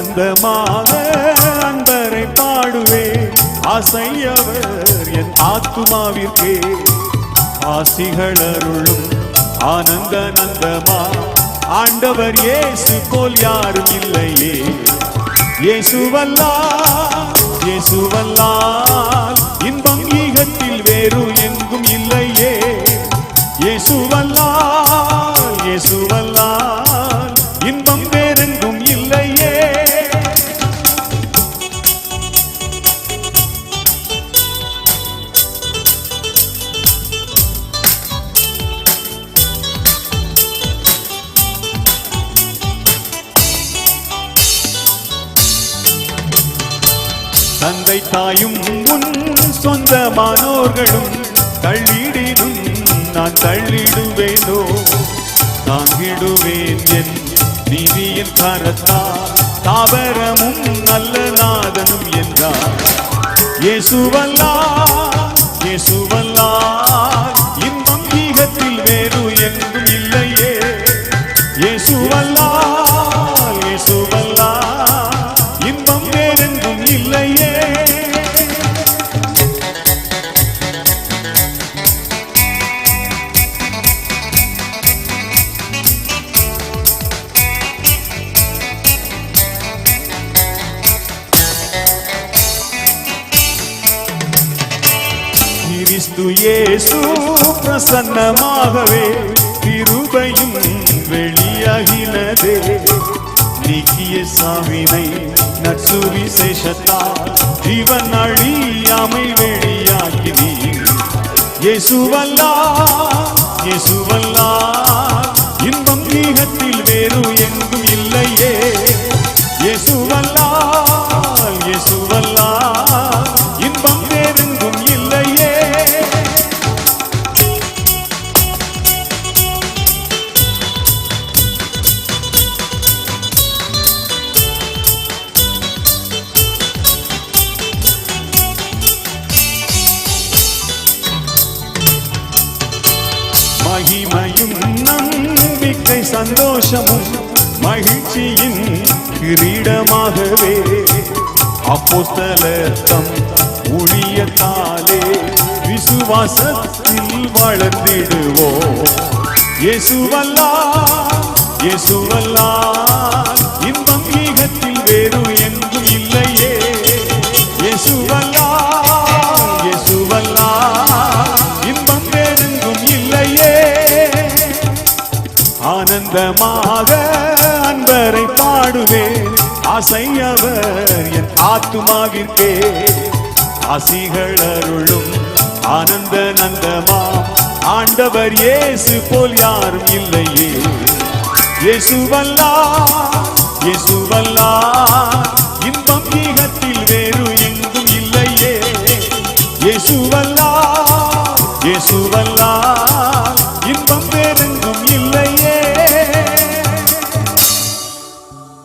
ஆனந்தமாக அன்பரை பாடுவே ஆசையவர் என் ஆத்துமாவிற்கே ஆசிகள் அருளும் ஆனந்த நந்தமா ஆண்டவர் இயேசு போல் யாரும் இல்லையே இயேசுவல்லால் இன்பம் ஈகத்தில் வேறு எங்கும் இல்லையே இயேசுவல்லால் இன்பம் வேறெங்கும் இல்லையே தந்தை தாயும் முன் சொந்தமானோர்களும் தள்ளிடினும் நான் தள்ளிடுவேனோ தாங்கிடுவேன் என் நீதியின் கரத்தால் தாவரமும் நல்ல நாதனும் என்றார் இயேசுவல்லால் இன்பம் ஈகத்தில் வேறு எங்கும் இல்லையே இயேசுவல்லால் இன்பம் வேறெங்கும் இல்லையே கிறிஸ்து இயேசு பிரசன்னமாகவே கிருபையும் வெளியாகினதே நீக்கிய சாவினை நற்சுவிசேஷத்தால் ஜீவன் அழியாமை வெளியாக்கினீர் இயேசுவல்லால் இன்பம் ஈகத்தில் வேறு எங்கும் இல்லையே இயேசுவல்லால் இன்பம் வேறெங்கும் இல்லையே மகிமையும் நம்பிக்கை சந்தோஷமும் மகிழ்ச்சியின் கிரீடமாகவே அப்போஸ்தலர் தம் ஊழியத்தாலே விசுவாசத்தில் வளர்ந்திடுவோம் இயேசுவல்லால் இன்பம் ஈகத்தில் வேறு எங்கும் இல்லையே இயேசுவல்லால் இன்பம் வேறெங்கும் இல்லையே ஆனந்தமாக அன்பரை பாடுவேன் ஆசையவர் என் ஆத்துமாவிற்கே ஆசிகள் அருளும் ஆனந்த நந்தமா ஆண்டவர் இயேசு போல் யாரும் இல்லையே இயேசுவல்லால் இன்பம் ஈகத்தில் வேறு